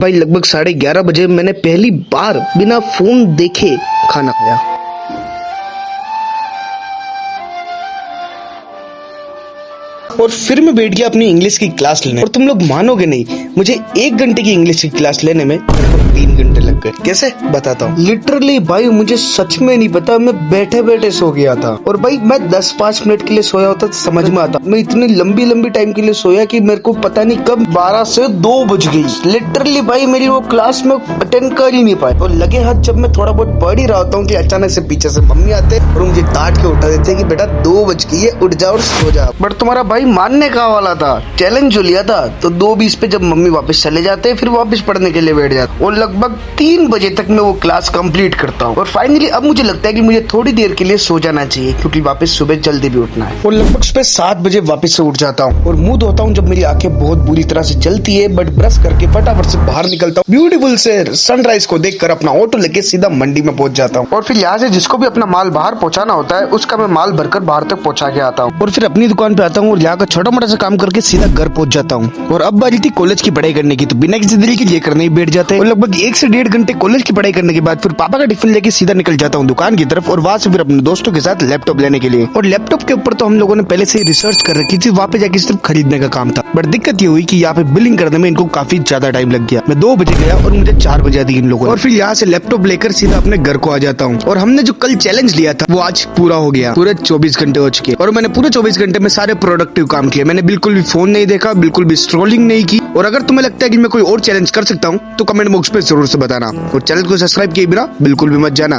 भाई लगभग 11:30 बजे मैंने पहली बार बिना फोन देखे खाना खाया। और फिर मैं बैठ गया अपनी इंग्लिश की क्लास लेने। और तुम लोग मानोगे नहीं, मुझे 1 घंटे की इंग्लिश की क्लास लेने में 3 घंटे लग गए। कैसे बताता हूँ। लिटरली भाई मुझे सच में नहीं पता, मैं बैठे बैठे सो गया था। और भाई मैं 10-5 मिनट के लिए सोया होता तो समझ में आता। मैं इतनी लंबी टाइम के लिए सोया कि मेरे को पता नहीं कब 12 से 2 बज गई। लिटरली भाई मेरी वो क्लास में अटेंड कर ही नहीं पाए। और लगे हाथ जब मैं थोड़ा बहुत पढ़ ही रहा होता हूँ कि अचानक से पीछे से मम्मी आते और मुझे डांट के उठा देते कि बेटा 2 बज गई है, उठ जा और सो जा। बट तुम्हारा भाई मानने का वाला था, चैलेंज जो लिया था तो 2:20 पे जब मम्मी वापस चले जाते फिर वापस पढ़ने के लिए बैठ जाते। और लगभग 3 बजे तक मैं वो क्लास कंप्लीट करता हूँ। और फाइनली अब मुझे लगता है कि मुझे थोड़ी देर के लिए सो जाना चाहिए क्योंकि वापस सुबह जल्दी भी उठना है। और लगभग सुबह 7 बजे वापस से उठ जाता हूँ और मुंह धोता हूँ जब मेरी आंखें बहुत बुरी तरह से जलती है। बट ब्रश करके फटाफट से बाहर निकलता हूँ। ब्यूटीफुल से सनराइज को देखकर अपना ऑटो लेके सीधा मंडी में पहुंच जाता हूँ। और फिर यहाँ से जिसको भी अपना माल बाहर पहुंचाना होता है उसका मैं माल भरकर बाहर तक पहुंचा के आता हूँ। और फिर अपनी दुकान पे आता हूँ और यहाँ का छोटा मोटा सा काम करके सीधा घर पहुंच जाता हूँ। और अब बारी थी कॉलेज की पढ़ाई करने की, तो बिना किसी देरी के लिए करने ही बैठ जाते हैं। और लगभग 1 से 1.5 घंटे कॉलेज की पढ़ाई करने के बाद फिर पापा का टिफिन लेके सीधा निकल जाता हूँ दुकान की तरफ। और वहां से फिर अपने दोस्तों के साथ लैपटॉप लेने के लिए। और लैपटॉप के ऊपर तो हम लोगों ने पहले से ही रिसर्च कर रखी थी, वहाँ पे जाके सिर्फ खरीदने का काम था। बट दिक्कत ये हुई कि यहाँ पे बिलिंग करने में इनको काफी ज्यादा टाइम लग गया। मैं 2 बजे गया और मुझे 4 बजे दी इन लोगों ने। और फिर यहाँ से लैपटॉप लेकर सीधा अपने घर को आ जाता हूँ। और हमने जो कल चैलेंज लिया था वो आज पूरा हो गया। पूरे 24 घंटे हो चुके और मैंने पूरे 24 घंटे में सारे प्रोडक्टिव काम किए। मैंने बिल्कुल भी फोन नहीं देखा, बिल्कुल भी स्क्रॉलिंग नहीं की। और अगर तुम्हें लगता है कि मैं कोई और चैलेंज कर सकता हूँ तो कमेंट बॉक्स पे जरूर से बताना। और चैनल को सब्सक्राइब किए बिना बिल्कुल भी मत जाना।